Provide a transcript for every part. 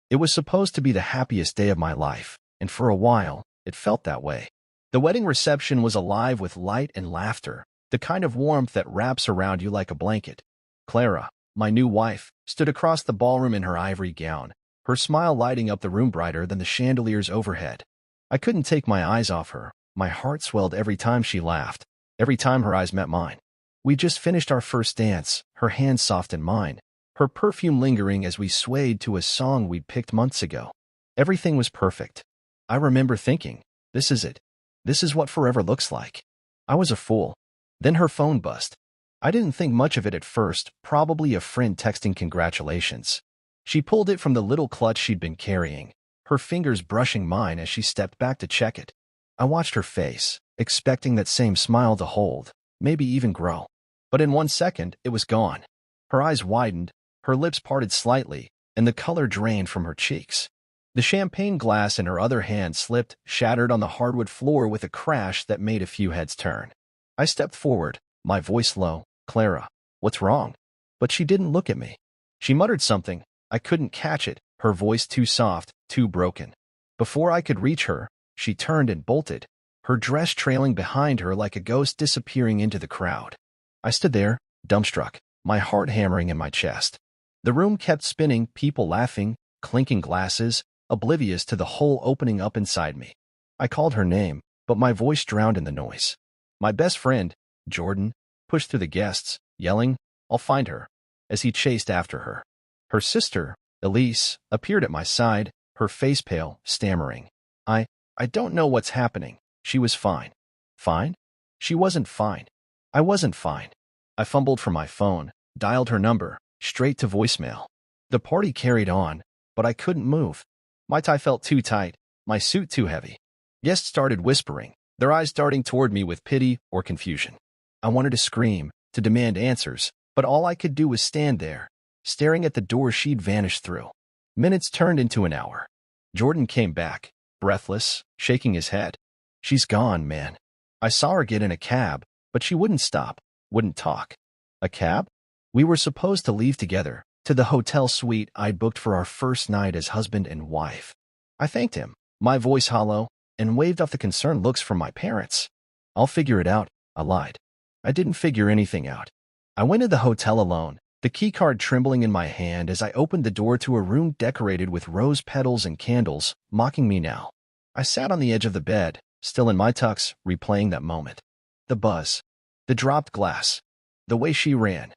It was supposed to be the happiest day of my life, and for a while, it felt that way. The wedding reception was alive with light and laughter, the kind of warmth that wraps around you like a blanket. Clara, my new wife, stood across the ballroom in her ivory gown, her smile lighting up the room brighter than the chandeliers overhead. I couldn't take my eyes off her. My heart swelled every time she laughed, every time her eyes met mine. We just finished our first dance, her hands soft in mine, her perfume lingering as we swayed to a song we'd picked months ago. Everything was perfect. I remember thinking, this is it. This is what forever looks like. I was a fool. Then her phone buzzed. I didn't think much of it at first, probably a friend texting congratulations. She pulled it from the little clutch she'd been carrying, her fingers brushing mine as she stepped back to check it. I watched her face, expecting that same smile to hold, maybe even grow. But in 1 second, it was gone. Her eyes widened, her lips parted slightly, and the color drained from her cheeks. The champagne glass in her other hand slipped, shattered on the hardwood floor with a crash that made a few heads turn. I stepped forward, my voice low. Clara, what's wrong? But she didn't look at me. She muttered something. I couldn't catch it, her voice too soft, too broken. Before I could reach her, she turned and bolted, her dress trailing behind her like a ghost disappearing into the crowd. I stood there, dumbstruck, my heart hammering in my chest. The room kept spinning, people laughing, clinking glasses, oblivious to the hole opening up inside me. I called her name, but my voice drowned in the noise. My best friend, Jordan, pushed through the guests, yelling, "I'll find her," as he chased after her. Her sister, Elise, appeared at my side, her face pale, stammering. I don't know what's happening. She was fine. Fine? She wasn't fine. I wasn't fine. I fumbled for my phone, dialed her number, straight to voicemail. The party carried on, but I couldn't move. My tie felt too tight, my suit too heavy. Guests started whispering, their eyes darting toward me with pity or confusion. I wanted to scream, to demand answers, but all I could do was stand there, staring at the door she'd vanished through. Minutes turned into an hour. Jordan came back, breathless, shaking his head. "She's gone, man." I saw her get in a cab, but she wouldn't stop, wouldn't talk. A cab? We were supposed to leave together, to the hotel suite I'd booked for our first night as husband and wife. I thanked him, my voice hollow, and waved off the concerned looks from my parents. "I'll figure it out," I lied. I didn't figure anything out. I went to the hotel alone, the keycard trembling in my hand as I opened the door to a room decorated with rose petals and candles, mocking me now. I sat on the edge of the bed, still in my tux, replaying that moment. The buzz. The dropped glass. The way she ran.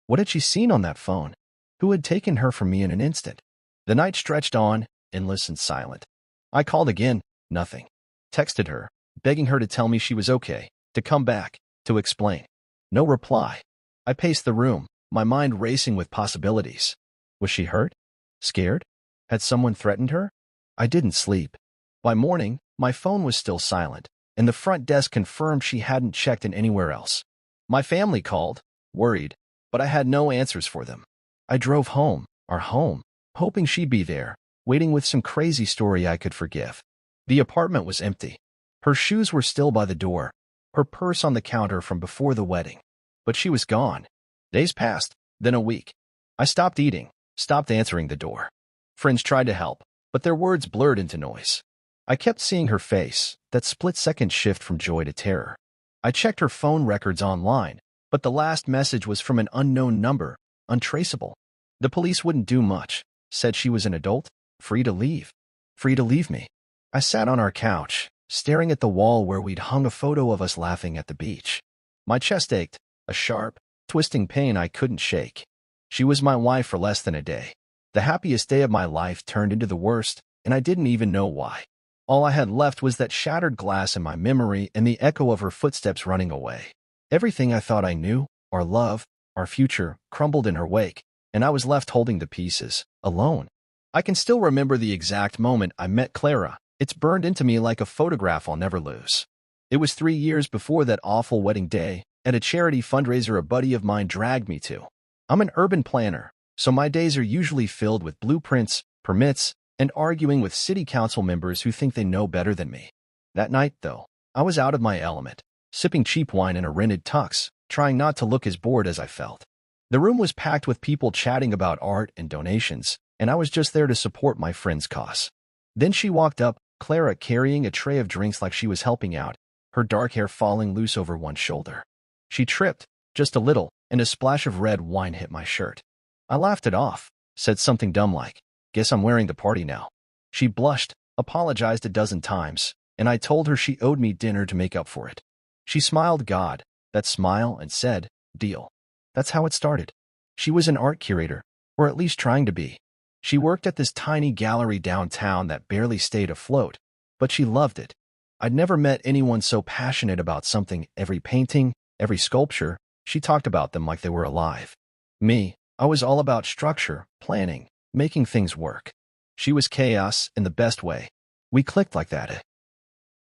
What had she seen on that phone? Who had taken her from me in an instant? The night stretched on, endless and silent. I called again, nothing. Texted her, begging her to tell me she was okay, to come back, to explain. No reply. I paced the room, my mind racing with possibilities. Was she hurt? Scared? Had someone threatened her? I didn't sleep. By morning, my phone was still silent, and the front desk confirmed she hadn't checked in anywhere else. My family called, worried, but I had no answers for them. I drove home, our home, hoping she'd be there, waiting with some crazy story I could forgive. The apartment was empty. Her shoes were still by the door, her purse on the counter from before the wedding. But she was gone. Days passed, then a week. I stopped eating, stopped answering the door. Friends tried to help, but their words blurred into noise. I kept seeing her face, that split-second shift from joy to terror. I checked her phone records online, but the last message was from an unknown number, untraceable. The police wouldn't do much, said she was an adult, free to leave. Free to leave me. I sat on our couch, staring at the wall where we'd hung a photo of us laughing at the beach. My chest ached, a sharp, twisting pain I couldn't shake. She was my wife for less than a day. The happiest day of my life turned into the worst, and I didn't even know why. All I had left was that shattered glass in my memory and the echo of her footsteps running away. Everything I thought I knew, our love, our future, crumbled in her wake, and I was left holding the pieces, alone. I can still remember the exact moment I met Clara. It's burned into me like a photograph I'll never lose. It was 3 years before that awful wedding day, at a charity fundraiser a buddy of mine dragged me to. I'm an urban planner, so my days are usually filled with blueprints, permits, and arguing with city council members who think they know better than me. That night, though, I was out of my element, sipping cheap wine in a rented tux, trying not to look as bored as I felt. The room was packed with people chatting about art and donations, and I was just there to support my friend's cause. Then she walked up, Clara carrying a tray of drinks like she was helping out, her dark hair falling loose over one shoulder. She tripped, just a little, and a splash of red wine hit my shirt. I laughed it off, said something dumb like, "Guess I'm wearing the party now." She blushed, apologized a dozen times, and I told her she owed me dinner to make up for it. She smiled that smile, and said, "Deal." That's how it started. She was an art curator, or at least trying to be. She worked at this tiny gallery downtown that barely stayed afloat, but she loved it. I'd never met anyone so passionate about something. Every painting, every sculpture, she talked about them like they were alive. Me, I was all about structure, planning, making things work. She was chaos in the best way. We clicked like that.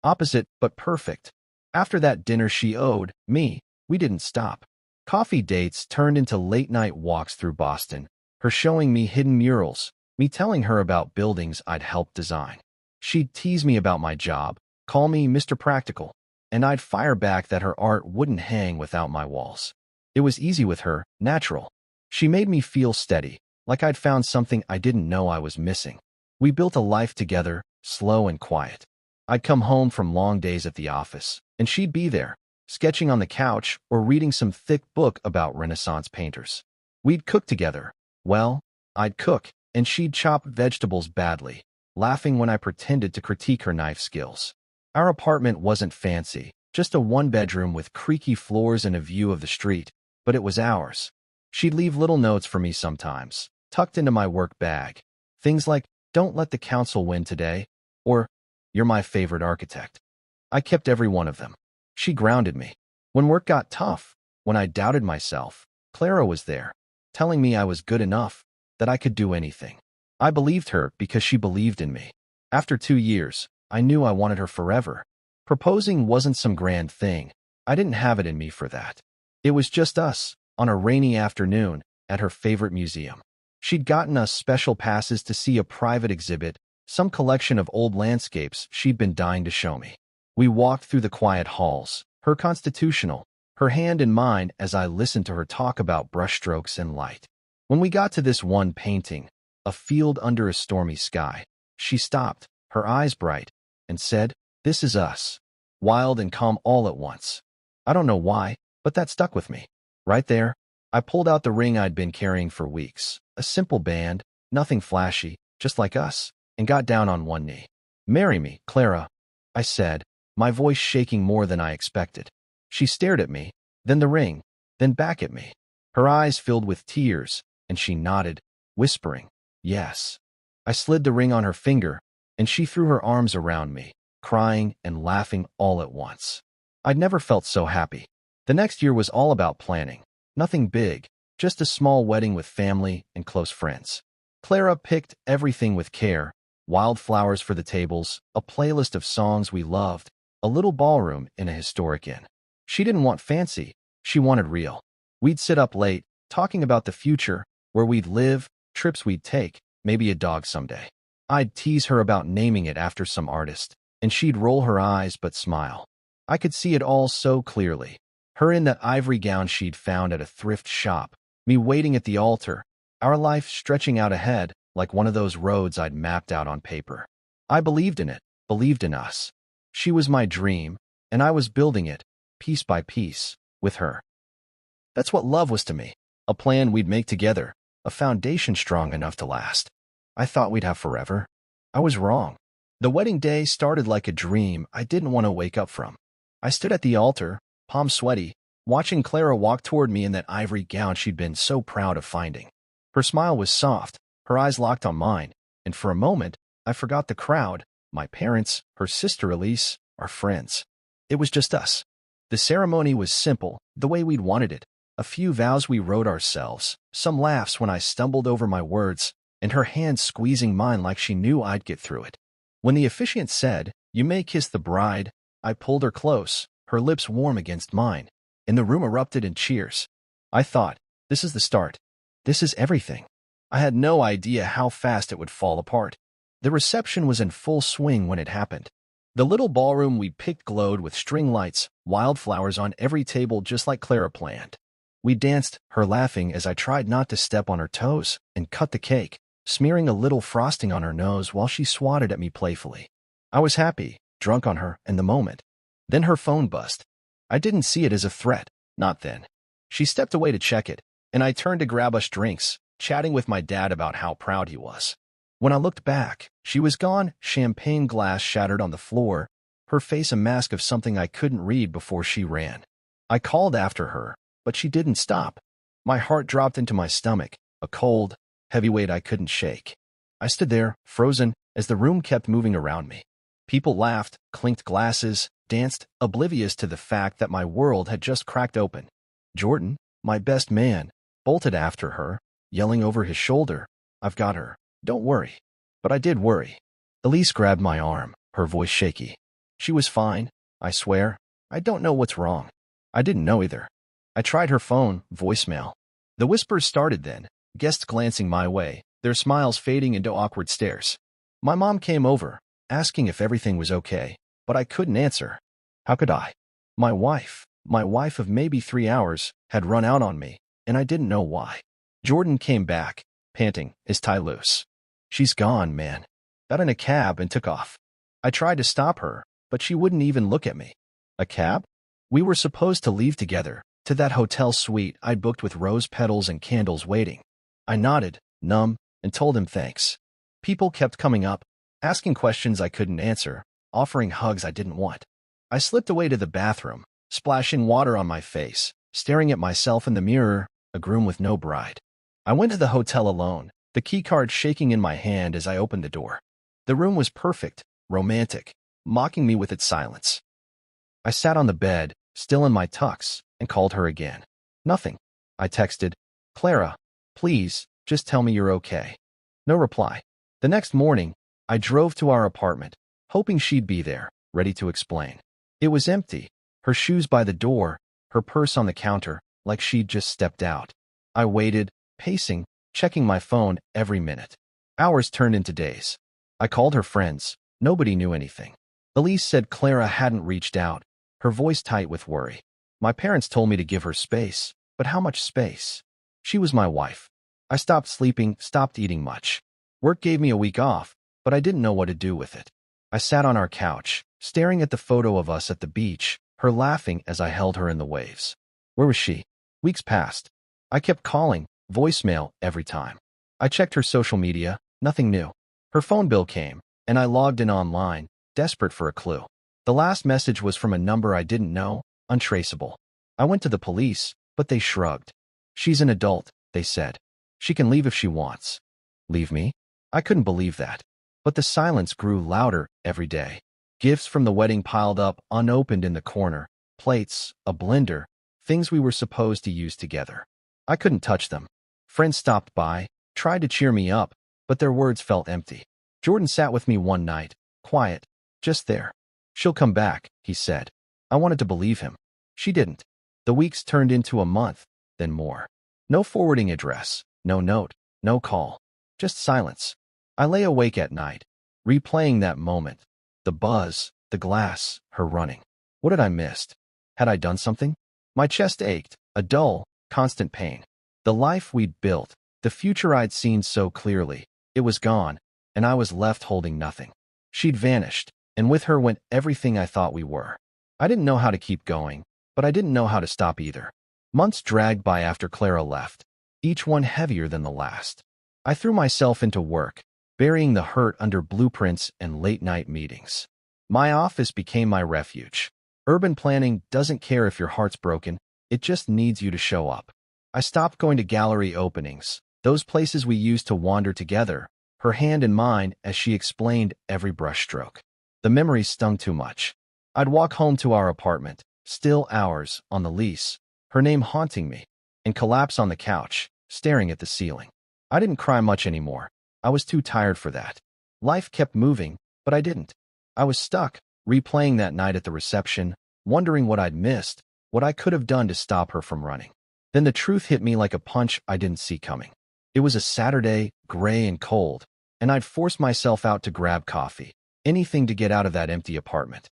Opposite, but perfect. After that dinner she owed me, we didn't stop. Coffee dates turned into late-night walks through Boston, her showing me hidden murals, me telling her about buildings I'd helped design. She'd tease me about my job, call me Mr. Practical, and I'd fire back that her art wouldn't hang without my walls. It was easy with her, natural. She made me feel steady, like I'd found something I didn't know I was missing. We built a life together, slow and quiet. I'd come home from long days at the office, and she'd be there, sketching on the couch or reading some thick book about Renaissance painters. We'd cook together. Well, I'd cook, and she'd chop vegetables badly, laughing when I pretended to critique her knife skills. Our apartment wasn't fancy, just a one-bedroom with creaky floors and a view of the street, but it was ours. She'd leave little notes for me sometimes, tucked into my work bag. Things like, "Don't let the council win today," or, "You're my favorite architect." I kept every one of them. She grounded me. When work got tough, when I doubted myself, Clara was there, telling me I was good enough, that I could do anything. I believed her because she believed in me. After 2 years, I knew I wanted her forever. Proposing wasn't some grand thing. I didn't have it in me for that. It was just us, on a rainy afternoon, at her favorite museum. She'd gotten us special passes to see a private exhibit, some collection of old landscapes she'd been dying to show me. We walked through the quiet halls, her constitutional, her hand in mine as I listened to her talk about brushstrokes and light. When we got to this one painting, a field under a stormy sky, she stopped, her eyes bright, and said, "This is us." Wild and calm all at once. I don't know why, but that stuck with me. Right there, I pulled out the ring I'd been carrying for weeks, a simple band, nothing flashy, just like us, and got down on one knee. "Marry me, Clara," I said, my voice shaking more than I expected. She stared at me, then the ring, then back at me. Her eyes filled with tears, and she nodded, whispering, "Yes." I slid the ring on her finger, and she threw her arms around me, crying and laughing all at once. I'd never felt so happy. The next year was all about planning. Nothing big, just a small wedding with family and close friends. Clara picked everything with care, wildflowers for the tables, a playlist of songs we loved, a little ballroom in a historic inn. She didn't want fancy, she wanted real. We'd sit up late, talking about the future, where we'd live, trips we'd take, maybe a dog someday. I'd tease her about naming it after some artist, and she'd roll her eyes but smile. I could see it all so clearly. Her in that ivory gown she'd found at a thrift shop, me waiting at the altar, our life stretching out ahead like one of those roads I'd mapped out on paper. I believed in it, believed in us. She was my dream, and I was building it, piece by piece, with her. That's what love was to me, a plan we'd make together, a foundation strong enough to last. I thought we'd have forever. I was wrong. The wedding day started like a dream I didn't want to wake up from. I stood at the altar, palms sweaty, watching Clara walk toward me in that ivory gown she'd been so proud of finding. Her smile was soft, her eyes locked on mine, and for a moment, I forgot the crowd, my parents, her sister Elise, our friends. It was just us. The ceremony was simple, the way we'd wanted it. A few vows we wrote ourselves, some laughs when I stumbled over my words, and her hand squeezing mine like she knew I'd get through it. When the officiant said, "You may kiss the bride," I pulled her close, her lips warm against mine, and the room erupted in cheers. I thought, this is the start. This is everything. I had no idea how fast it would fall apart. The reception was in full swing when it happened. The little ballroom we picked glowed with string lights, wildflowers on every table just like Clara planned. We danced, her laughing as I tried not to step on her toes, and cut the cake. smearing a little frosting on her nose while she swatted at me playfully. I was happy, drunk on her in the moment. Then her phone buzzed. I didn't see it as a threat, not then. She stepped away to check it, and I turned to grab us drinks, chatting with my dad about how proud he was. When I looked back, she was gone, champagne glass shattered on the floor, her face a mask of something I couldn't read before she ran. I called after her, but she didn't stop. My heart dropped into my stomach, a cold, heavy weight I couldn't shake. I stood there, frozen, as the room kept moving around me. People laughed, clinked glasses, danced, oblivious to the fact that my world had just cracked open. Jordan, my best man, bolted after her, yelling over his shoulder, "I've got her. Don't worry." But I did worry. Elise grabbed my arm, her voice shaky. She was fine, I swear. I don't know what's wrong. I didn't know either. I tried her phone, voicemail. The whispers started then, guests glancing my way, their smiles fading into awkward stares. My mom came over, asking if everything was okay, but I couldn't answer. How could I? My wife of maybe 3 hours, had run out on me, and I didn't know why. Jordan came back, panting, his tie loose. "She's gone, man." Got in a cab and took off. I tried to stop her, but she wouldn't even look at me. A cab? We were supposed to leave together, to that hotel suite I'd booked with rose petals and candles waiting. I nodded, numb, and told him thanks. People kept coming up, asking questions I couldn't answer, offering hugs I didn't want. I slipped away to the bathroom, splashing water on my face, staring at myself in the mirror, a groom with no bride. I went to the hotel alone, the keycard shaking in my hand as I opened the door. The room was perfect, romantic, mocking me with its silence. I sat on the bed, still in my tux, and called her again. Nothing. I texted, "Clara, please, just tell me you're okay." No reply. The next morning, I drove to our apartment, hoping she'd be there, ready to explain. It was empty, her shoes by the door, her purse on the counter, like she'd just stepped out. I waited, pacing, checking my phone every minute. Hours turned into days. I called her friends. Nobody knew anything. Elise said Clara hadn't reached out, her voice tight with worry. My parents told me to give her space, but how much space? She was my wife. I stopped sleeping, stopped eating much. Work gave me a week off, but I didn't know what to do with it. I sat on our couch, staring at the photo of us at the beach, her laughing as I held her in the waves. Where was she? Weeks passed. I kept calling, voicemail every time. I checked her social media, nothing new. Her phone bill came, and I logged in online, desperate for a clue. The last message was from a number I didn't know, untraceable. I went to the police, but they shrugged. "She's an adult," they said. "She can leave if she wants." Leave me? I couldn't believe that. But the silence grew louder every day. Gifts from the wedding piled up unopened in the corner, plates, a blender, things we were supposed to use together. I couldn't touch them. Friends stopped by, tried to cheer me up, but their words felt empty. Jordan sat with me one night, quiet, just there. "She'll come back," he said. I wanted to believe him. She didn't. The weeks turned into a month, then more. No forwarding address, no note, no call. Just silence. I lay awake at night, replaying that moment. The buzz, the glass, her running. What had I missed? Had I done something? My chest ached, a dull, constant pain. The life we'd built, the future I'd seen so clearly, it was gone, and I was left holding nothing. She'd vanished, and with her went everything I thought we were. I didn't know how to keep going, but I didn't know how to stop either. Months dragged by after Clara left, each one heavier than the last. I threw myself into work, burying the hurt under blueprints and late-night meetings. My office became my refuge. Urban planning doesn't care if your heart's broken, it just needs you to show up. I stopped going to gallery openings, those places we used to wander together, her hand in mine as she explained every brushstroke. The memories stung too much. I'd walk home to our apartment, still ours, on the lease, her name haunting me, and collapse on the couch, staring at the ceiling. I didn't cry much anymore. I was too tired for that. Life kept moving, but I didn't. I was stuck, replaying that night at the reception, wondering what I'd missed, what I could have done to stop her from running. Then the truth hit me like a punch I didn't see coming. It was a Saturday, gray and cold, and I'd forced myself out to grab coffee, anything to get out of that empty apartment.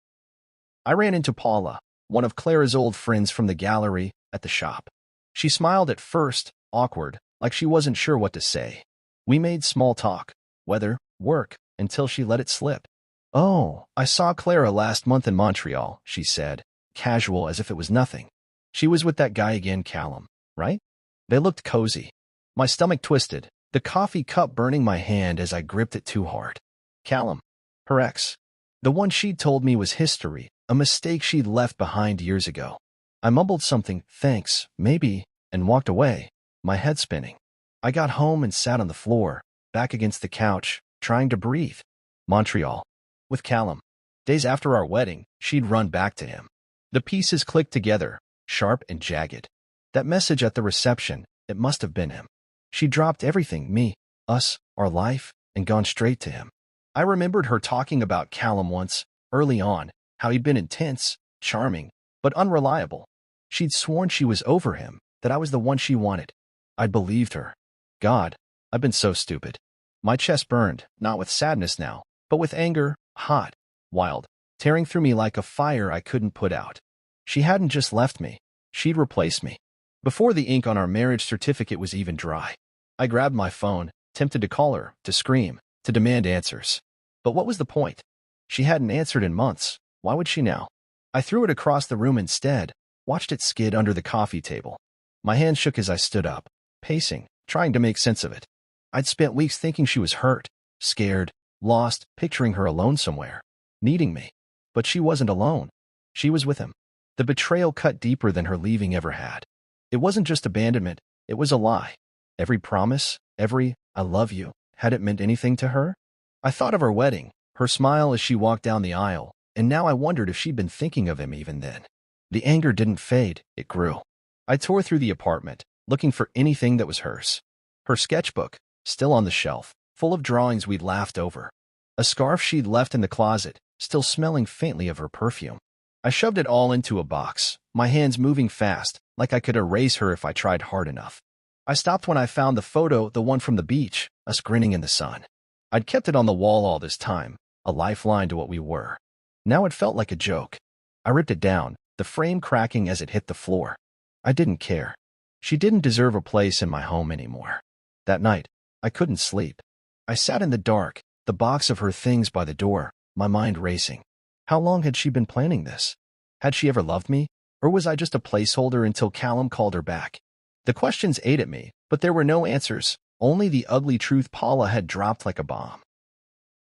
I ran into Paula, one of Clara's old friends from the gallery, at the shop. She smiled at first, awkward, like she wasn't sure what to say. We made small talk, weather, work, until she let it slip. "Oh, I saw Clara last month in Montreal," she said, casual as if it was nothing. "She was with that guy again, Callum, right?" They looked cozy. My stomach twisted, the coffee cup burning my hand as I gripped it too hard. Callum. Her ex. The one she'd told me was history, a mistake she'd left behind years ago. I mumbled something, "Thanks, maybe," and walked away, my head spinning. I got home and sat on the floor, back against the couch, trying to breathe. Montreal. With Callum. Days after our wedding, she'd run back to him. The pieces clicked together, sharp and jagged. That message at the reception, it must have been him. She dropped everything, me, us, our life, and gone straight to him. I remembered her talking about Callum once, early on, how he'd been intense, charming, but unreliable. She'd sworn she was over him, that I was the one she wanted. I'd believed her. God, I've been so stupid. My chest burned, not with sadness now, but with anger, hot, wild, tearing through me like a fire I couldn't put out. She hadn't just left me. She'd replaced me. Before the ink on our marriage certificate was even dry, I grabbed my phone, tempted to call her, to scream, to demand answers. But what was the point? She hadn't answered in months. Why would she now? I threw it across the room instead, watched it skid under the coffee table. My hand shook as I stood up, pacing, trying to make sense of it. I'd spent weeks thinking she was hurt, scared, lost, picturing her alone somewhere, needing me. But she wasn't alone. She was with him. The betrayal cut deeper than her leaving ever had. It wasn't just abandonment, it was a lie. Every promise, every "I love you," had it meant anything to her? I thought of our wedding, her smile as she walked down the aisle, and now I wondered if she'd been thinking of him even then. The anger didn't fade, it grew. I tore through the apartment, looking for anything that was hers. Her sketchbook, still on the shelf, full of drawings we'd laughed over. A scarf she'd left in the closet, still smelling faintly of her perfume. I shoved it all into a box, my hands moving fast, like I could erase her if I tried hard enough. I stopped when I found the photo, the one from the beach, us grinning in the sun. I'd kept it on the wall all this time, a lifeline to what we were. Now it felt like a joke. I ripped it down, the frame cracking as it hit the floor. I didn't care. She didn't deserve a place in my home anymore. That night, I couldn't sleep. I sat in the dark, the box of her things by the door, my mind racing. How long had she been planning this? Had she ever loved me? Or was I just a placeholder until Callum called her back? The questions ate at me, but there were no answers, only the ugly truth Paula had dropped like a bomb.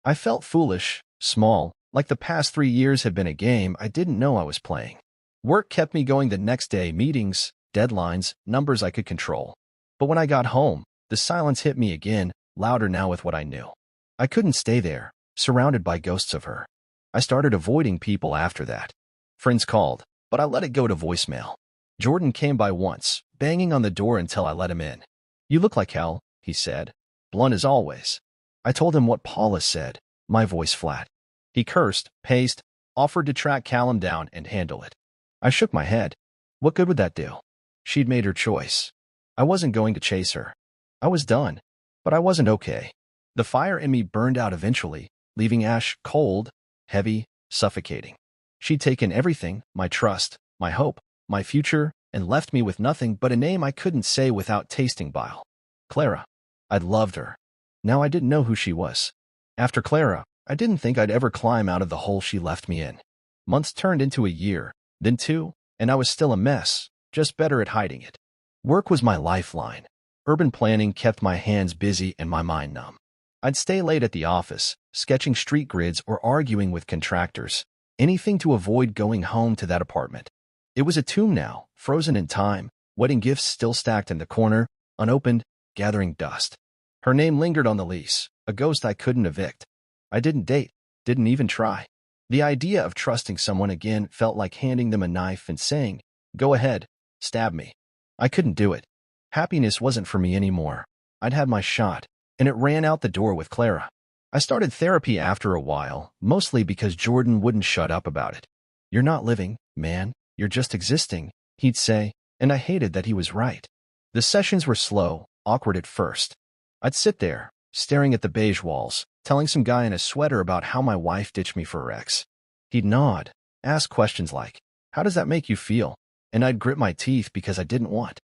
I felt foolish, small, like the past 3 years had been a game I didn't know I was playing. Work kept me going the next day, meetings, deadlines, numbers I could control. But when I got home, the silence hit me again, louder now with what I knew. I couldn't stay there, surrounded by ghosts of her. I started avoiding people after that. Friends called, but I let it go to voicemail. Jordan came by once, banging on the door until I let him in. "You look like hell," he said, blunt as always. I told him what Paula said, my voice flat. He cursed, paced, offered to track Callum down and handle it. I shook my head. What good would that do? She'd made her choice. I wasn't going to chase her. I was done, but I wasn't okay. The fire in me burned out eventually, leaving ash cold, heavy, suffocating. She'd taken everything, my trust, my hope, my future, and left me with nothing but a name I couldn't say without tasting bile. Clara. I'd loved her. Now I didn't know who she was. After Clara, I didn't think I'd ever climb out of the hole she left me in. Months turned into a year, then 2, and I was still a mess, just better at hiding it. Work was my lifeline. Urban planning kept my hands busy and my mind numb. I'd stay late at the office, sketching street grids or arguing with contractors, anything to avoid going home to that apartment. It was a tomb now, frozen in time, wedding gifts still stacked in the corner, unopened, gathering dust. Her name lingered on the lease, a ghost I couldn't evict. I didn't date, didn't even try. The idea of trusting someone again felt like handing them a knife and saying, "Go ahead, stab me." I couldn't do it. Happiness wasn't for me anymore. I'd had my shot, and it ran out the door with Clara. I started therapy after a while, mostly because Jordan wouldn't shut up about it. "You're not living, man, you're just existing," he'd say, and I hated that he was right. The sessions were slow, awkward at first. I'd sit there, staring at the beige walls, telling some guy in a sweater about how my wife ditched me for her ex. He'd nod, ask questions like, "How does that make you feel?" And I'd grit my teeth because I didn't want.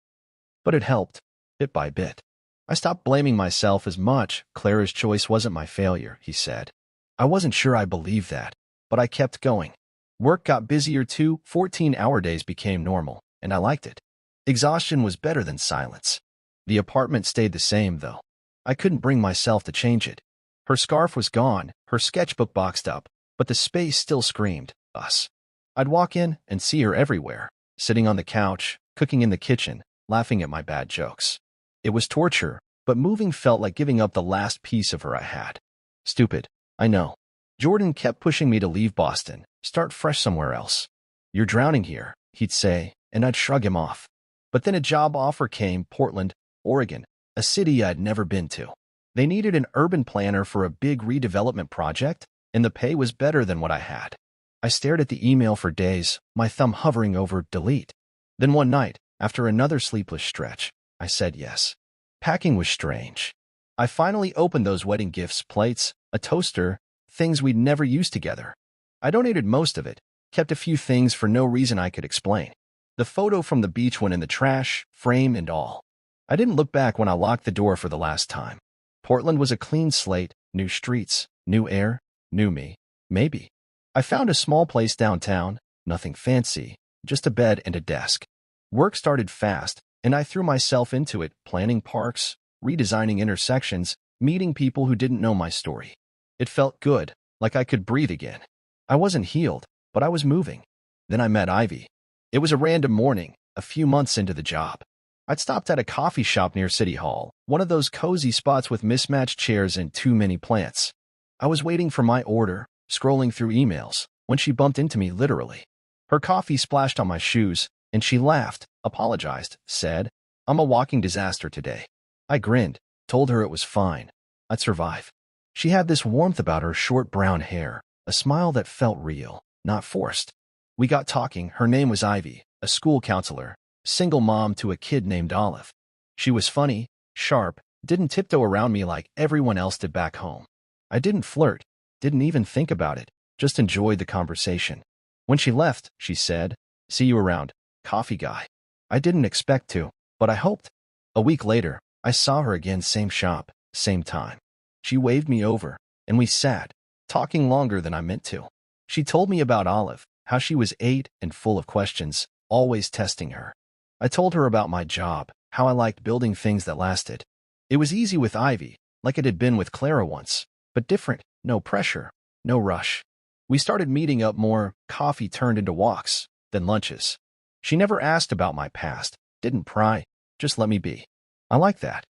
But it helped, bit by bit. I stopped blaming myself as much. Clara's choice wasn't my failure, he said. I wasn't sure I believed that, but I kept going. Work got busier too. 14-hour days became normal, and I liked it. Exhaustion was better than silence. The apartment stayed the same, though. I couldn't bring myself to change it. Her scarf was gone, her sketchbook boxed up, but the space still screamed, us. I'd walk in and see her everywhere, sitting on the couch, cooking in the kitchen, laughing at my bad jokes. It was torture, but moving felt like giving up the last piece of her I had. Stupid, I know. Jordan kept pushing me to leave Boston, start fresh somewhere else. You're drowning here, he'd say, and I'd shrug him off. But then a job offer came, Portland, Oregon, a city I'd never been to. They needed an urban planner for a big redevelopment project, and the pay was better than what I had. I stared at the email for days, my thumb hovering over delete. Then one night, after another sleepless stretch, I said yes. Packing was strange. I finally opened those wedding gifts, plates, a toaster, things we'd never used together. I donated most of it, kept a few things for no reason I could explain. The photo from the beach went in the trash, frame and all. I didn't look back when I locked the door for the last time. Portland was a clean slate, new streets, new air, new me, maybe. I found a small place downtown, nothing fancy, just a bed and a desk. Work started fast, and I threw myself into it, planning parks, redesigning intersections, meeting people who didn't know my story. It felt good, like I could breathe again. I wasn't healed, but I was moving. Then I met Ivy. It was a random morning, a few months into the job. I'd stopped at a coffee shop near City Hall, one of those cozy spots with mismatched chairs and too many plants. I was waiting for my order, scrolling through emails, when she bumped into me literally. Her coffee splashed on my shoes, and she laughed, apologized, said, "I'm a walking disaster today." I grinned, told her it was fine. I'd survive. She had this warmth about her short brown hair, a smile that felt real, not forced. We got talking. Her name was Ivy, a school counselor, single mom to a kid named Olive. She was funny, sharp, didn't tiptoe around me like everyone else did back home. I didn't flirt, didn't even think about it, just enjoyed the conversation. When she left, she said, "See you around, coffee guy." I didn't expect to, but I hoped. A week later, I saw her again, same shop, same time. She waved me over, and we sat, talking longer than I meant to. She told me about Olive, how she was 8 and full of questions, always testing her. I told her about my job, how I liked building things that lasted. It was easy with Ivy, like it had been with Clara once, but different, no pressure, no rush. We started meeting up more, coffee turned into walks, then lunches. She never asked about my past, didn't pry, just let me be. I like that.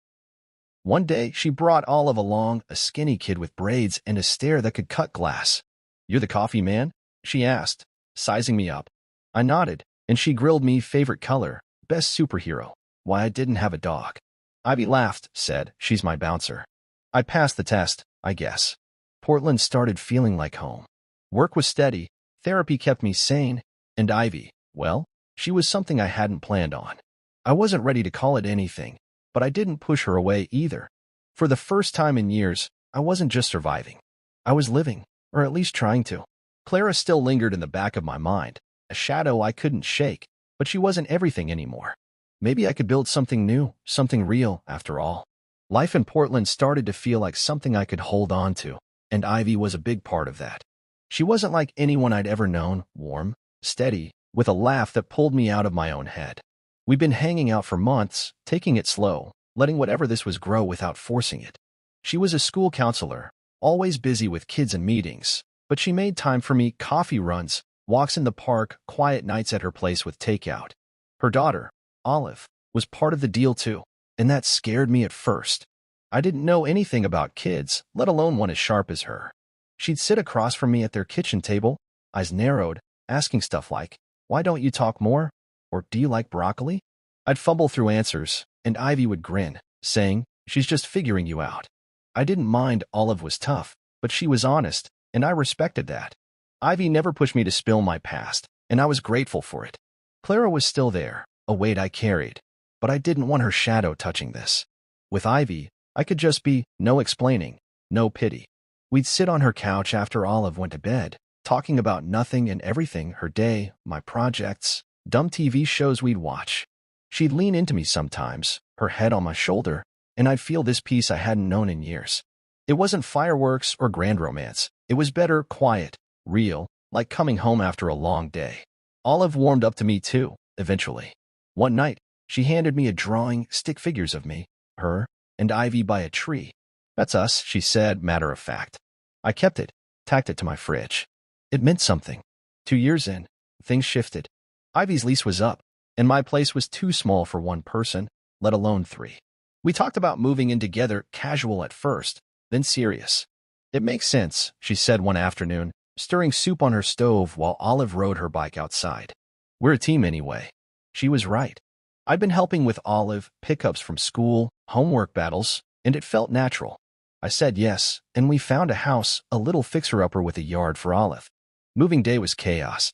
One day, she brought Olive along, a skinny kid with braids and a stare that could cut glass. "You're the coffee man?" she asked, sizing me up. I nodded, and she grilled me favorite color, best superhero, why I didn't have a dog. Ivy laughed, said, "She's my bouncer." I passed the test, I guess. Portland started feeling like home. Work was steady, therapy kept me sane, and Ivy, well, she was something I hadn't planned on. I wasn't ready to call it anything, but I didn't push her away either. For the first time in years, I wasn't just surviving. I was living, or at least trying to. Clara still lingered in the back of my mind, a shadow I couldn't shake, but she wasn't everything anymore. Maybe I could build something new, something real, after all. Life in Portland started to feel like something I could hold on to, and Ivy was a big part of that. She wasn't like anyone I'd ever known, warm, steady, with a laugh that pulled me out of my own head. We'd been hanging out for months, taking it slow, letting whatever this was grow without forcing it. She was a school counselor, always busy with kids and meetings, but she made time for me, coffee runs, walks in the park, quiet nights at her place with takeout. Her daughter, Olive, was part of the deal too, and that scared me at first. I didn't know anything about kids, let alone one as sharp as her. She'd sit across from me at their kitchen table, eyes narrowed, asking stuff like, "Why don't you talk more?" Or, "Do you like broccoli?" I'd fumble through answers, and Ivy would grin, saying, "She's just figuring you out." I didn't mind Olive was tough, but she was honest, and I respected that. Ivy never pushed me to spill my past, and I was grateful for it. Clara was still there, a weight I carried, but I didn't want her shadow touching this. With Ivy, I could just be, no explaining, no pity. We'd sit on her couch after Olive went to bed, talking about nothing and everything, her day, my projects, dumb TV shows we'd watch. She'd lean into me sometimes, her head on my shoulder, and I'd feel this peace I hadn't known in years. It wasn't fireworks or grand romance. It was better, quiet, real, like coming home after a long day. Olive warmed up to me too, eventually. One night, she handed me a drawing, stick figures of me, her, and Ivy by a tree. "That's us," she said, matter of fact. I kept it, tacked it to my fridge. It meant something. 2 years in, things shifted. Ivy's lease was up, and my place was too small for one person, let alone three. We talked about moving in together, casual at first, then serious. "It makes sense," she said one afternoon, stirring soup on her stove while Olive rode her bike outside. "We're a team anyway." She was right. I'd been helping with Olive, pickups from school, homework battles, and it felt natural. I said yes, and we found a house, a little fixer-upper with a yard for Olive. Moving day was chaos.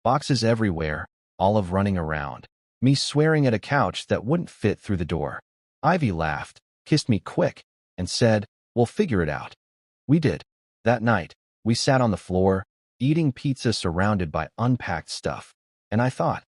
Boxes everywhere, Olive running around, me swearing at a couch that wouldn't fit through the door. Ivy laughed, kissed me quick, and said, "We'll figure it out." We did. That night, we sat on the floor, eating pizza surrounded by unpacked stuff, and I thought,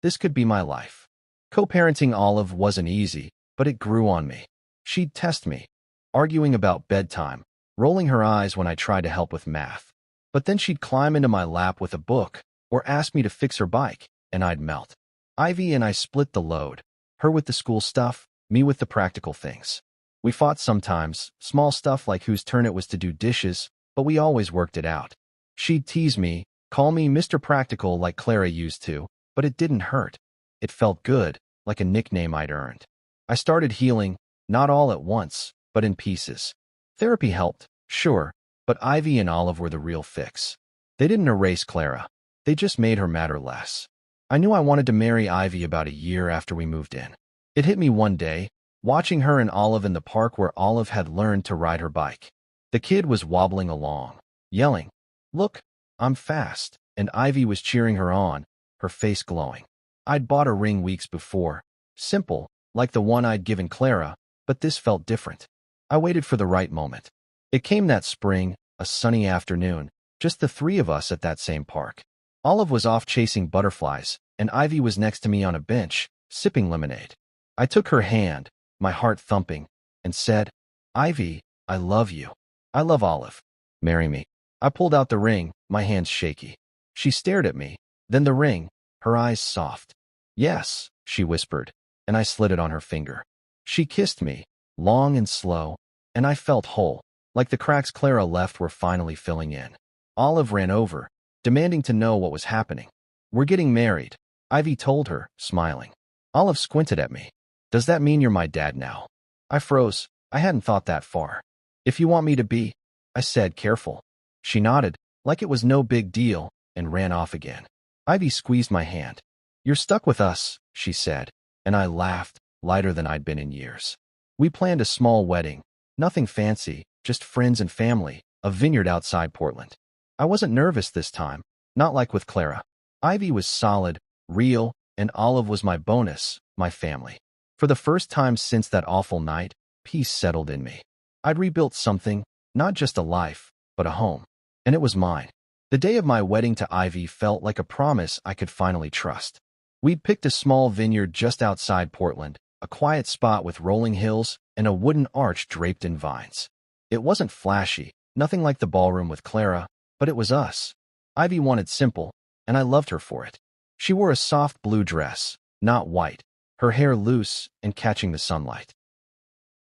this could be my life. Co-parenting Olive wasn't easy, but it grew on me. She'd test me, arguing about bedtime, rolling her eyes when I tried to help with math. But then she'd climb into my lap with a book, or ask me to fix her bike, and I'd melt. Ivy and I split the load, her with the school stuff, me with the practical things. We fought sometimes, small stuff like whose turn it was to do dishes, but we always worked it out. She'd tease me, call me Mr. Practical like Clara used to, but it didn't hurt. It felt good, like a nickname I'd earned. I started healing, not all at once, but in pieces. Therapy helped, sure, but Ivy and Olive were the real fix. They didn't erase Clara. They just made her matter less. I knew I wanted to marry Ivy about a year after we moved in. It hit me one day, watching her and Olive in the park where Olive had learned to ride her bike. The kid was wobbling along, yelling, "Look, I'm fast," and Ivy was cheering her on, her face glowing. I'd bought a ring weeks before, simple, like the one I'd given Clara, but this felt different. I waited for the right moment. It came that spring, a sunny afternoon, just the three of us at that same park. Olive was off chasing butterflies, and Ivy was next to me on a bench, sipping lemonade. I took her hand, my heart thumping, and said, "Ivy, I love you. I love Olive. Marry me." I pulled out the ring, my hands shaky. She stared at me, then the ring, her eyes soft. "Yes," she whispered, and I slid it on her finger. She kissed me, long and slow, and I felt whole, like the cracks Clara left were finally filling in. Olive ran over, demanding to know what was happening. "We're getting married," Ivy told her, smiling. Olive squinted at me. "Does that mean you're my dad now?" I froze. I hadn't thought that far. "If you want me to be," I said, careful. She nodded, like it was no big deal, and ran off again. Ivy squeezed my hand. "You're stuck with us," she said, and I laughed, lighter than I'd been in years. We planned a small wedding, nothing fancy, just friends and family, a vineyard outside Portland. I wasn't nervous this time, not like with Clara. Ivy was solid, real, and Olive was my bonus, my family. For the first time since that awful night, peace settled in me. I'd rebuilt something, not just a life, but a home. And it was mine. The day of my wedding to Ivy felt like a promise I could finally trust. We'd picked a small vineyard just outside Portland, a quiet spot with rolling hills and a wooden arch draped in vines. It wasn't flashy, nothing like the ballroom with Clara, but it was us. Ivy wanted simple, and I loved her for it. She wore a soft blue dress, not white, her hair loose and catching the sunlight.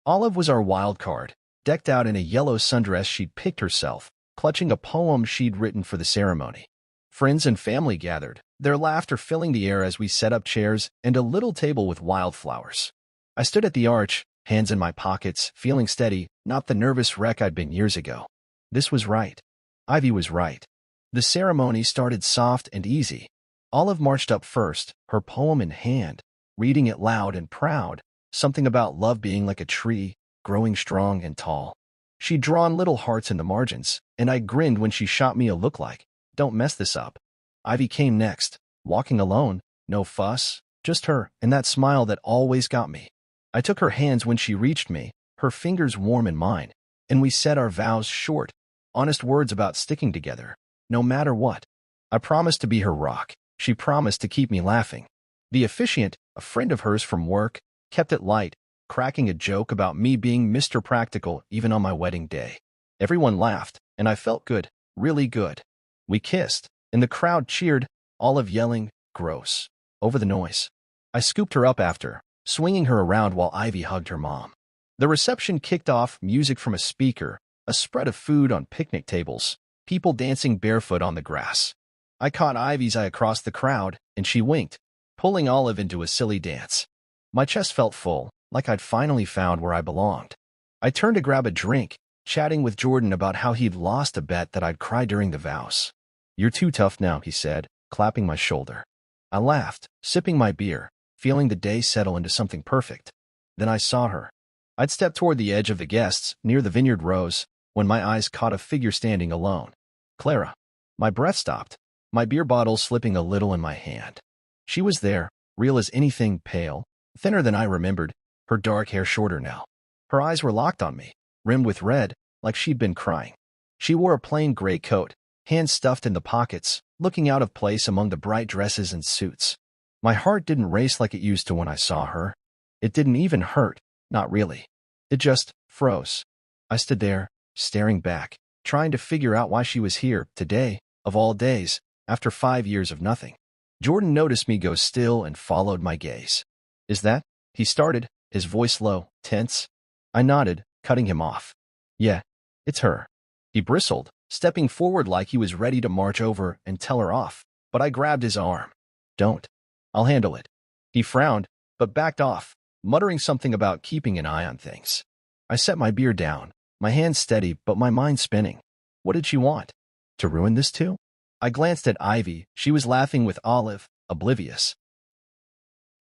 Olive was our wild card, decked out in a yellow sundress she'd picked herself, clutching a poem she'd written for the ceremony. Friends and family gathered, their laughter filling the air as we set up chairs and a little table with wildflowers. I stood at the arch, hands in my pockets, feeling steady, not the nervous wreck I'd been years ago. This was right. Ivy was right. The ceremony started soft and easy. Olive marched up first, her poem in hand, reading it loud and proud, something about love being like a tree, growing strong and tall. She'd drawn little hearts in the margins, and I grinned when she shot me a look like, "Don't mess this up." Ivy came next, walking alone, no fuss, just her, and that smile that always got me. I took her hands when she reached me, her fingers warm in mine, and we said our vows short, honest words about sticking together, no matter what. I promised to be her rock. She promised to keep me laughing. The officiant, a friend of hers from work, kept it light, cracking a joke about me being Mr. Practical even on my wedding day. Everyone laughed, and I felt good, really good. We kissed, and the crowd cheered, Olive yelling, "Gross," over the noise. I scooped her up after, swinging her around while Ivy hugged her mom. The reception kicked off, music from a speaker, a spread of food on picnic tables, people dancing barefoot on the grass. I caught Ivy's eye across the crowd, and she winked, pulling Olive into a silly dance. My chest felt full, like I'd finally found where I belonged. I turned to grab a drink, chatting with Jordan about how he'd lost a bet that I'd cry during the vows. "You're too tough now," he said, clapping my shoulder. I laughed, sipping my beer, feeling the day settle into something perfect. Then I saw her. I'd stepped toward the edge of the guests, near the vineyard rows, when my eyes caught a figure standing alone. Clara. My breath stopped, my beer bottle slipping a little in my hand. She was there, real as anything, pale, thinner than I remembered, her dark hair shorter now. Her eyes were locked on me, rimmed with red, like she'd been crying. She wore a plain gray coat, hands stuffed in the pockets, looking out of place among the bright dresses and suits. My heart didn't race like it used to when I saw her. It didn't even hurt, not really. It just froze. I stood there, staring back, trying to figure out why she was here, today, of all days, after 5 years of nothing. Jordan noticed me go still and followed my gaze. "Is that?" he started, his voice low, tense. I nodded, cutting him off. "Yeah, it's her." He bristled, stepping forward like he was ready to march over and tell her off, but I grabbed his arm. "Don't. I'll handle it." He frowned, but backed off, muttering something about keeping an eye on things. I set my beer down, my hands steady but my mind spinning. What did she want? To ruin this too? I glanced at Ivy. She was laughing with Olive, oblivious.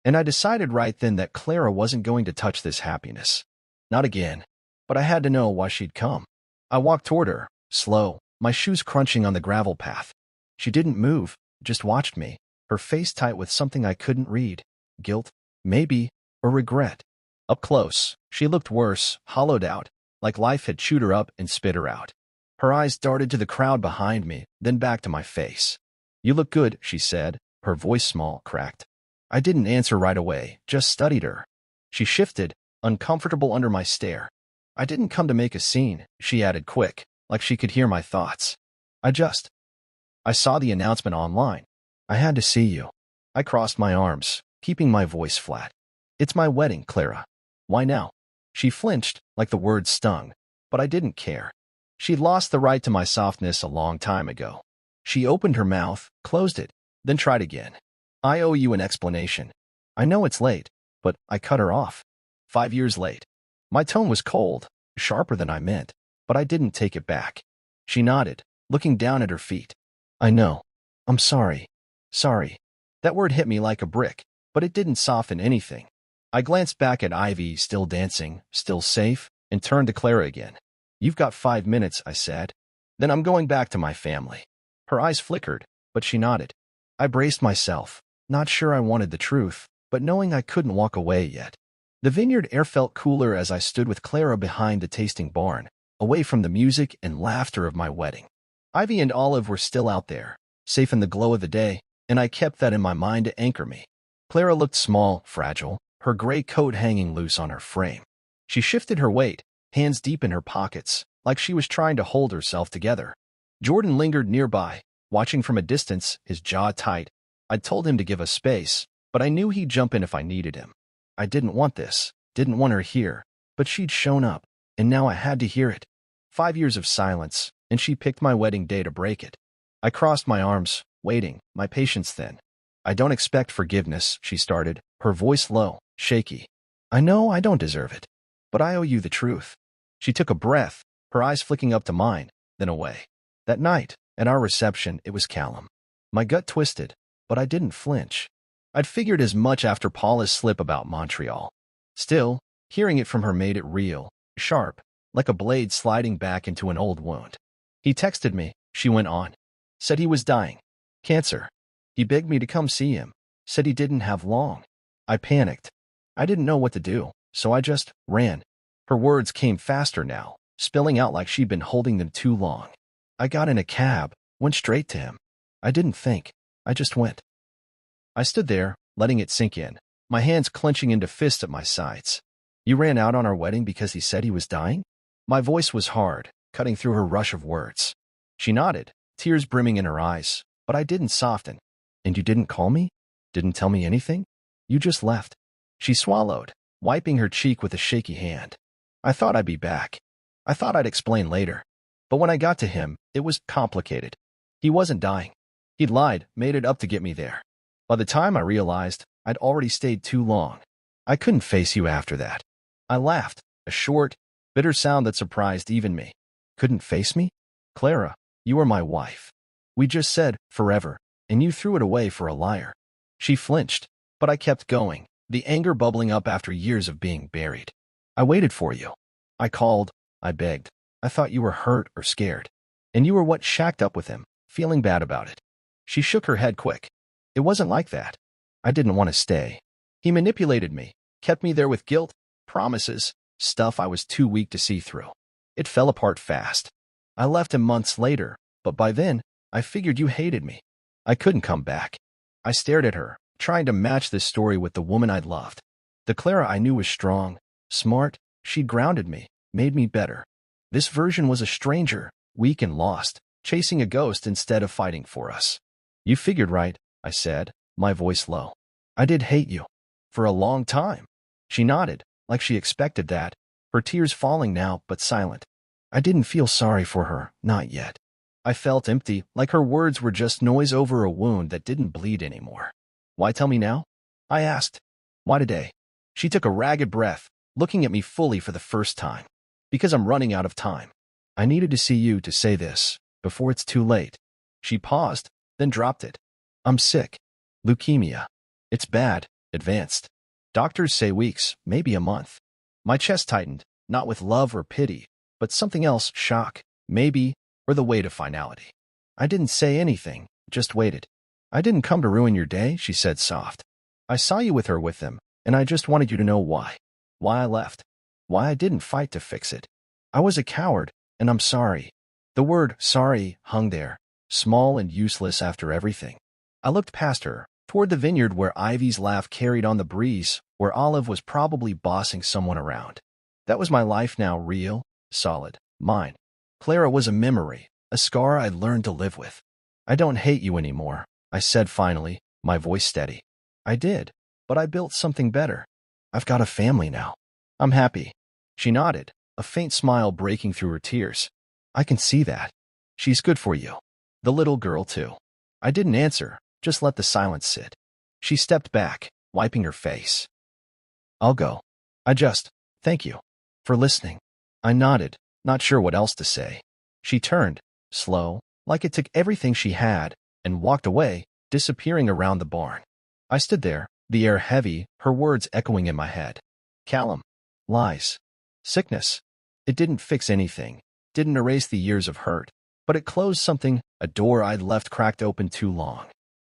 And I decided right then that Clara wasn't going to touch this happiness. Not again. But I had to know why she'd come. I walked toward her, slow, my shoes crunching on the gravel path. She didn't move, just watched me, her face tight with something I couldn't read. Guilt, maybe, or regret. Up close, she looked worse, hollowed out, like life had chewed her up and spit her out. Her eyes darted to the crowd behind me, then back to my face. "You look good," she said, her voice small, cracked. I didn't answer right away, just studied her. She shifted, uncomfortable under my stare. "I didn't come to make a scene," she added quick, like she could hear my thoughts. I saw the announcement online. I had to see you." I crossed my arms, keeping my voice flat. "It's my wedding, Clara. Why now?" She flinched, like the words stung, but I didn't care. She'd lost the right to my softness a long time ago. She opened her mouth, closed it, then tried again. "I owe you an explanation. I know it's late, but," I cut her off. 5 years late. My tone was cold, sharper than I meant, but I didn't take it back. She nodded, looking down at her feet. "I know. I'm sorry. Sorry." That word hit me like a brick, but it didn't soften anything. I glanced back at Ivy, still dancing, still safe, and turned to Clara again. "You've got 5 minutes," I said. "Then I'm going back to my family." Her eyes flickered, but she nodded. I braced myself, not sure I wanted the truth, but knowing I couldn't walk away yet. The vineyard air felt cooler as I stood with Clara behind the tasting barn, away from the music and laughter of my wedding. Ivy and Olive were still out there, safe in the glow of the day, and I kept that in my mind to anchor me. Clara looked small, fragile, her gray coat hanging loose on her frame. She shifted her weight, hands deep in her pockets, like she was trying to hold herself together. Jordan lingered nearby, watching from a distance, his jaw tight. I'd told him to give us space, but I knew he'd jump in if I needed him. I didn't want this, didn't want her here, but she'd shown up, and now I had to hear it. 5 years of silence, and she picked my wedding day to break it. I crossed my arms, waiting, my patience thin. "I don't expect forgiveness," she started, her voice low, shaky. "I know I don't deserve it, but I owe you the truth." She took a breath, her eyes flicking up to mine, then away. That night, at our reception, it was Callum. My gut twisted, but I didn't flinch. I'd figured as much after Paula's slip about Montreal. Still, hearing it from her made it real, sharp, like a blade sliding back into an old wound. "He texted me," she went on. "Said he was dying. Cancer. He begged me to come see him. Said he didn't have long." I panicked. I didn't know what to do, so I just ran. Her words came faster now, spilling out like she'd been holding them too long. I got in a cab, went straight to him. I didn't think. I just went. I stood there, letting it sink in, my hands clenching into fists at my sides. You ran out on our wedding because he said he was dying? My voice was hard, cutting through her rush of words. She nodded, tears brimming in her eyes, but I didn't soften. And you didn't call me? Didn't tell me anything? You just left. She swallowed, wiping her cheek with a shaky hand. I thought I'd be back. I thought I'd explain later. But when I got to him, it was complicated. He wasn't dying. He'd lied, made it up to get me there. By the time I realized, I'd already stayed too long. I couldn't face you after that. I laughed, a short, bitter sound that surprised even me. Couldn't face me? Clara, you are my wife. We just said, forever, and you threw it away for a liar. She flinched, but I kept going, the anger bubbling up after years of being buried. I waited for you. I called, I begged. I thought you were hurt or scared. And you were what shacked up with him, feeling bad about it. She shook her head quick. It wasn't like that. I didn't want to stay. He manipulated me, kept me there with guilt, promises, stuff I was too weak to see through. It fell apart fast. I left him months later, but by then, I figured you hated me. I couldn't come back. I stared at her, trying to match this story with the woman I'd loved. The Clara I knew was strong, smart, she'd grounded me, made me better. This version was a stranger, weak and lost, chasing a ghost instead of fighting for us. You figured right, I said, my voice low. I did hate you. For a long time. She nodded, like she expected that, her tears falling now but silent. I didn't feel sorry for her, not yet. I felt empty, like her words were just noise over a wound that didn't bleed anymore. Why tell me now? I asked. Why today? She took a ragged breath, looking at me fully for the first time. Because I'm running out of time. I needed to see you to say this, before it's too late. She paused, then dropped it. I'm sick. Leukemia. It's bad, advanced. Doctors say weeks, maybe a month. My chest tightened, not with love or pity, but something else, shock, maybe, or the weight of finality. I didn't say anything, just waited. I didn't come to ruin your day, she said soft. I saw you with her with them, and I just wanted you to know why. Why I left. Why I didn't fight to fix it. I was a coward, and I'm sorry. The word sorry hung there, small and useless after everything. I looked past her, toward the vineyard where Ivy's laugh carried on the breeze, where Olive was probably bossing someone around. That was my life now, real, solid, mine. Clara was a memory, a scar I'd learned to live with. I don't hate you anymore, I said finally, my voice steady. I did, but I built something better. I've got a family now. I'm happy. She nodded, a faint smile breaking through her tears. I can see that. She's good for you. The little girl, too. I didn't answer, just let the silence sit. She stepped back, wiping her face. I'll go. Thank you. For listening. I nodded, not sure what else to say. She turned, slow, like it took everything she had, and walked away, disappearing around the barn. I stood there, the air heavy, her words echoing in my head. Callum. Lies. Sickness. It didn't fix anything, didn't erase the years of hurt, but it closed something, a door I'd left cracked open too long.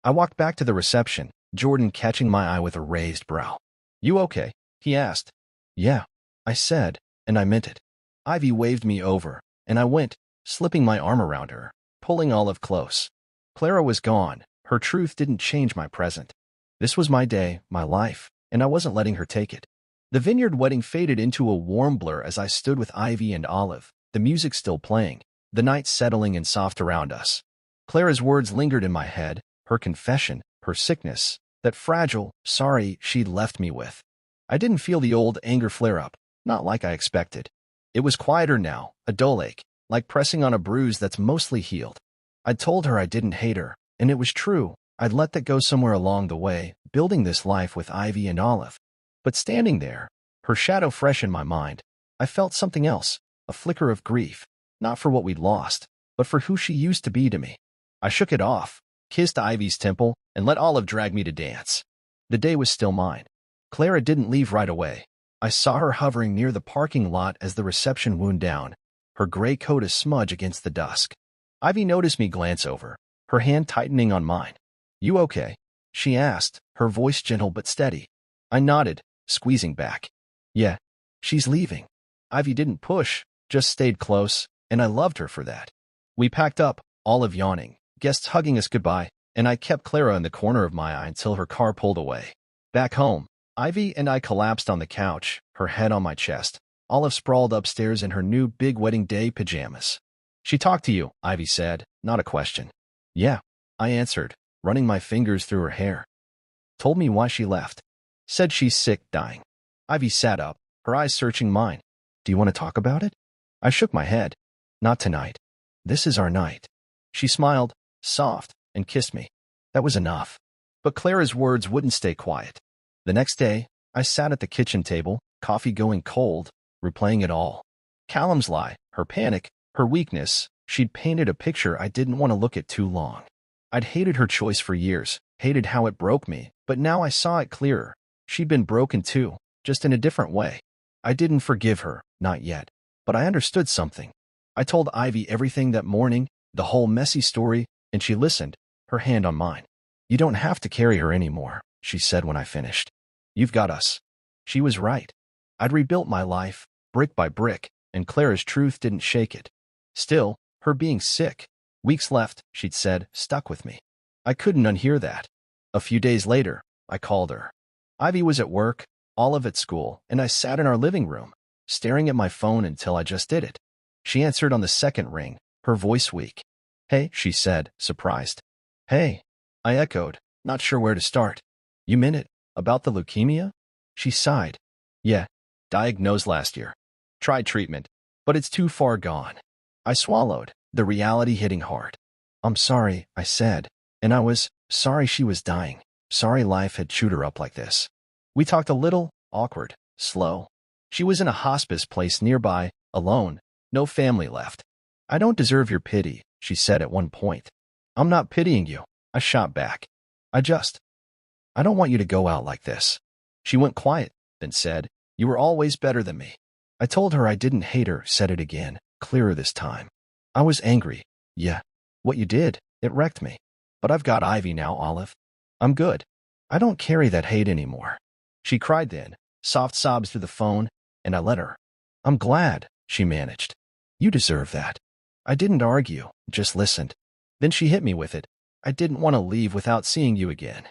I walked back to the reception, Jordan catching my eye with a raised brow. You okay? He asked. Yeah, I said, and I meant it. Ivy waved me over, and I went, slipping my arm around her, pulling Olive close. Clara was gone, her truth didn't change my present. This was my day, my life, and I wasn't letting her take it. The vineyard wedding faded into a warm blur as I stood with Ivy and Olive, the music still playing, the night settling in soft around us. Clara's words lingered in my head, her confession, her sickness, that fragile, sorry she'd left me with. I didn't feel the old anger flare up, not like I expected. It was quieter now, a dull ache, like pressing on a bruise that's mostly healed. I'd told her I didn't hate her, and it was true. I'd let that go somewhere along the way, building this life with Ivy and Olive. But standing there, her shadow fresh in my mind, I felt something else, a flicker of grief, not for what we'd lost, but for who she used to be to me. I shook it off, kissed Ivy's temple, and let Olive drag me to dance. The day was still mine. Clara didn't leave right away. I saw her hovering near the parking lot as the reception wound down, her gray coat a smudge against the dusk. Ivy noticed me glance over, her hand tightening on mine. You okay? She asked, her voice gentle but steady. I nodded, squeezing back. Yeah, she's leaving. Ivy didn't push, just stayed close, and I loved her for that. We packed up, Olive yawning, guests hugging us goodbye, and I kept Clara in the corner of my eye until her car pulled away. Back home, Ivy and I collapsed on the couch, her head on my chest. Olive sprawled upstairs in her new big wedding day pajamas. She talked to you, Ivy said, not a question. Yeah, I answered, running my fingers through her hair. Told me why she left. Said she's sick, dying. Ivy sat up, her eyes searching mine. Do you want to talk about it? I shook my head. Not tonight. This is our night. She smiled, soft, and kissed me. That was enough. But Clara's words wouldn't stay quiet. The next day, I sat at the kitchen table, coffee going cold, replaying it all. Callum's lie, her panic, her weakness. She'd painted a picture I didn't want to look at too long. I'd hated her choice for years, hated how it broke me, but now I saw it clearer. She'd been broken too, just in a different way. I didn't forgive her, not yet, but I understood something. I told Ivy everything that morning, the whole messy story, and she listened, her hand on mine. You don't have to carry her anymore, she said when I finished. You've got us. She was right. I'd rebuilt my life, brick by brick, and Clara's truth didn't shake it. Still, her being sick, weeks left, she'd said, stuck with me. I couldn't unhear that. A few days later, I called her. Ivy was at work, Olive at school, and I sat in our living room, staring at my phone until I just did it. She answered on the second ring, her voice weak. Hey, she said, surprised. Hey, I echoed, not sure where to start. You mean it? About the leukemia? She sighed. Yeah, diagnosed last year. Tried treatment, but it's too far gone. I swallowed, the reality hitting hard. I'm sorry, I said, and I was sorry she was dying. Sorry life had chewed her up like this. We talked a little, awkward, slow. She was in a hospice place nearby, alone, no family left. I don't deserve your pity, she said at one point. I'm not pitying you, I shot back. I don't want you to go out like this. She went quiet, then said, You were always better than me. I told her I didn't hate her, said it again, clearer this time. I was angry. Yeah, what you did, it wrecked me. But I've got Ivy now, Olive. I'm good. I don't carry that hate anymore. She cried then, soft sobs through the phone, and I let her. I'm glad, she managed. You deserve that. I didn't argue, just listened. Then she hit me with it. I didn't want to leave without seeing you again.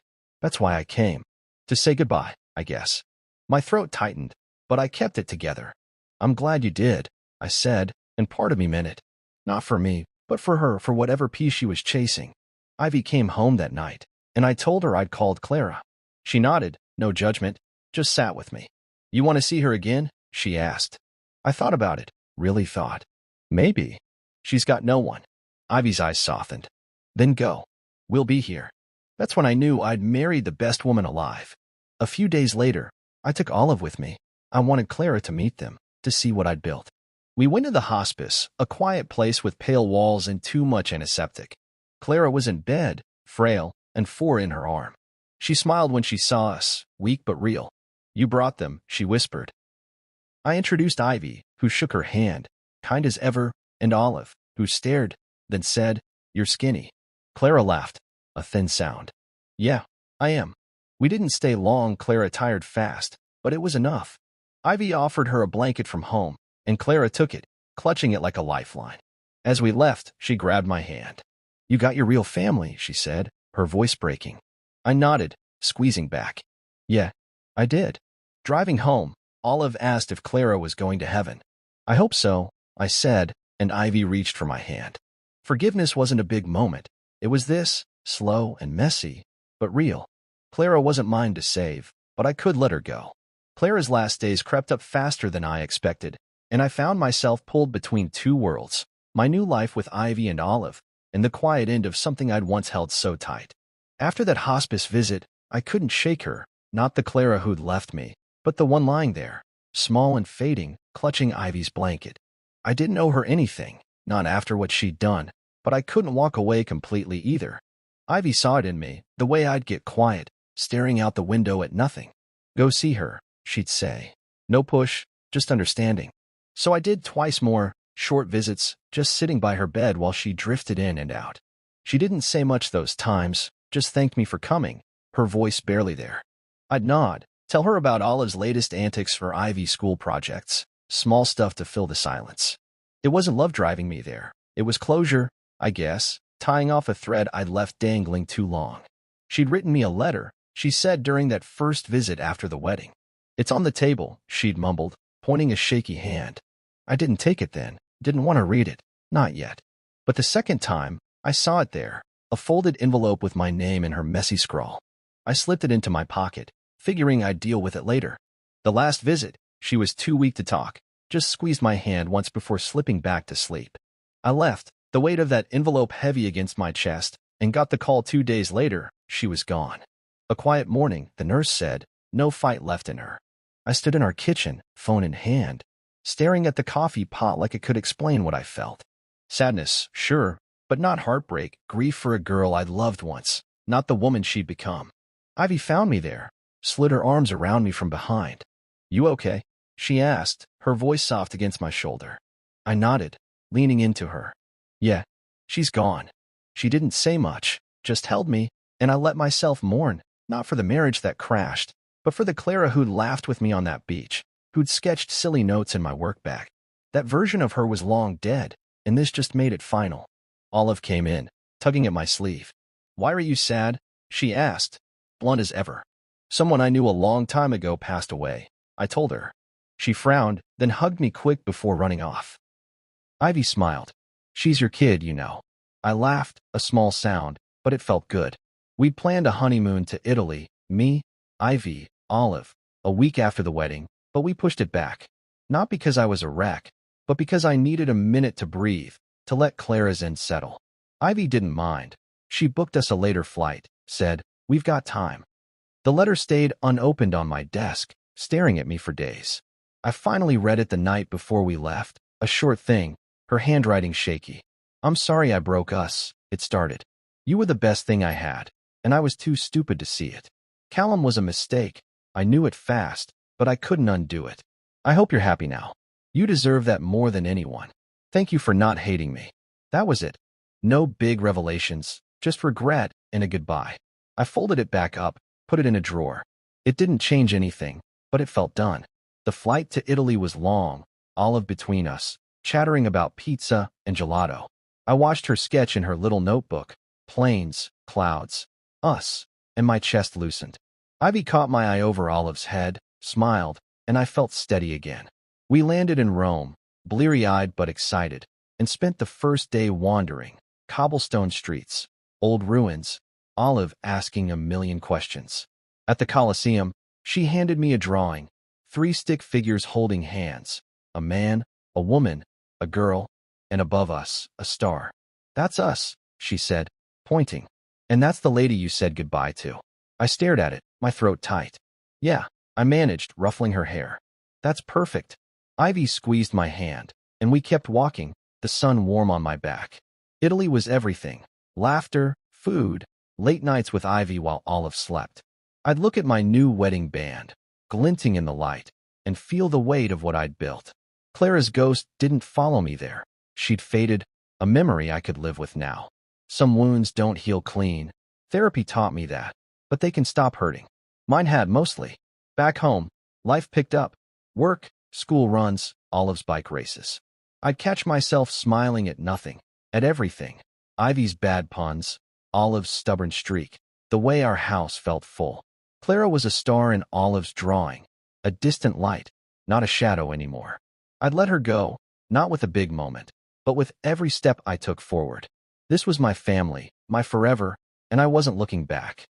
That's why I came. To say goodbye, I guess. My throat tightened, but I kept it together. I'm glad you did, I said, and part of me meant it. Not for me, but for her, for whatever peace she was chasing. Ivy came home that night, and I told her I'd called Clara. She nodded, no judgment, just sat with me. You want to see her again? She asked. I thought about it, really thought. Maybe. She's got no one. Ivy's eyes softened. Then go. We'll be here. That's when I knew I'd married the best woman alive. A few days later, I took Olive with me. I wanted Clara to meet them, to see what I'd built. We went to the hospice, a quiet place with pale walls and too much antiseptic. Clara was in bed, frail, and 4 in her arm. She smiled when she saw us, weak but real. You brought them, she whispered. I introduced Ivy, who shook her hand, kind as ever, and Olive, who stared, then said, You're skinny. Clara laughed, a thin sound. Yeah, I am. We didn't stay long. Clara tired fast, but it was enough. Ivy offered her a blanket from home, and Clara took it, clutching it like a lifeline. As we left, she grabbed my hand. You got your real family, she said, her voice breaking. I nodded, squeezing back. Yeah, I did. Driving home, Olive asked if Clara was going to heaven. I hope so, I said, and Ivy reached for my hand. Forgiveness wasn't a big moment. It was this, slow and messy, but real. Clara wasn't mine to save, but I could let her go. Clara's last days crept up faster than I expected, and I found myself pulled between 2 worlds, my new life with Ivy and Olive, and the quiet end of something I'd once held so tight. After that hospice visit, I couldn't shake her, not the Clara who'd left me, but the one lying there, small and fading, clutching Ivy's blanket. I didn't owe her anything, not after what she'd done, but I couldn't walk away completely either. Ivy saw it in me, the way I'd get quiet, staring out the window at nothing. Go see her, she'd say. No push, just understanding. So I did twice more, short visits, just sitting by her bed while she drifted in and out. She didn't say much those times, just thanked me for coming, her voice barely there. I'd nod, tell her about Olive's latest antics for Ivy's school projects, small stuff to fill the silence. It wasn't love driving me there. It was closure, I guess, tying off a thread I'd left dangling too long. She'd written me a letter, she said during that first visit after the wedding. It's on the table, she'd mumbled, pointing a shaky hand. I didn't take it then, didn't want to read it, not yet. But the second time, I saw it there, a folded envelope with my name in her messy scrawl. I slipped it into my pocket, figuring I'd deal with it later. The last visit, she was too weak to talk, just squeezed my hand once before slipping back to sleep. I left, the weight of that envelope heavy against my chest, and got the call 2 days later. She was gone. A quiet morning, the nurse said, no fight left in her. I stood in our kitchen, phone in hand, staring at the coffee pot like it could explain what I felt. Sadness, sure, but not heartbreak, grief for a girl I'd loved once, not the woman she'd become. Ivy found me there, slid her arms around me from behind. You okay? She asked, her voice soft against my shoulder. I nodded, leaning into her. Yeah, she's gone. She didn't say much, just held me, and I let myself mourn, not for the marriage that crashed, but for the Clara who'd laughed with me on that beach, who'd sketched silly notes in my work bag. That version of her was long dead, and this just made it final. Olive came in, tugging at my sleeve. Why are you sad? She asked, blunt as ever. Someone I knew a long time ago passed away, I told her. She frowned, then hugged me quick before running off. Ivy smiled. She's your kid, you know. I laughed, a small sound, but it felt good. We'd planned a honeymoon to Italy, me, Ivy, Olive, a week after the wedding, but we pushed it back. Not because I was a wreck, but because I needed a minute to breathe, to let Clara's end settle. Ivy didn't mind. She booked us a later flight, said, we've got time. The letter stayed unopened on my desk, staring at me for days. I finally read it the night before we left, a short thing, her handwriting shaky. I'm sorry I broke us, it started. You were the best thing I had, and I was too stupid to see it. Callum was a mistake. I knew it fast, but I couldn't undo it. I hope you're happy now. You deserve that more than anyone. Thank you for not hating me. That was it. No big revelations, just regret and a goodbye. I folded it back up, put it in a drawer. It didn't change anything, but it felt done. The flight to Italy was long, Olive between us, chattering about pizza and gelato. I watched her sketch in her little notebook, planes, clouds, us, and my chest loosened. Ivy caught my eye over Olive's head, smiled, and I felt steady again. We landed in Rome, bleary-eyed but excited, and spent the first day wandering, cobblestone streets, old ruins, Olive asking a million questions. At the Colosseum, she handed me a drawing, 3 stick figures holding hands, a man, a woman, a girl, and above us, a star. That's us, she said, pointing. And that's the lady you said goodbye to. I stared at it, my throat tight. Yeah, I managed, ruffling her hair. That's perfect. Ivy squeezed my hand, and we kept walking, the sun warm on my back. Italy was everything. Laughter, food, late nights with Ivy while Olive slept. I'd look at my new wedding band, glinting in the light, and feel the weight of what I'd built. Clara's ghost didn't follow me there. She'd faded, a memory I could live with now. Some wounds don't heal clean. Therapy taught me that, but they can stop hurting. Mine had mostly. Back home, life picked up. Work, school runs, Olive's bike races. I'd catch myself smiling at nothing, at everything. Ivy's bad puns, Olive's stubborn streak, the way our house felt full. Clara was a star in Olive's drawing, a distant light, not a shadow anymore. I'd let her go, not with a big moment, but with every step I took forward. This was my family, my forever, and I wasn't looking back.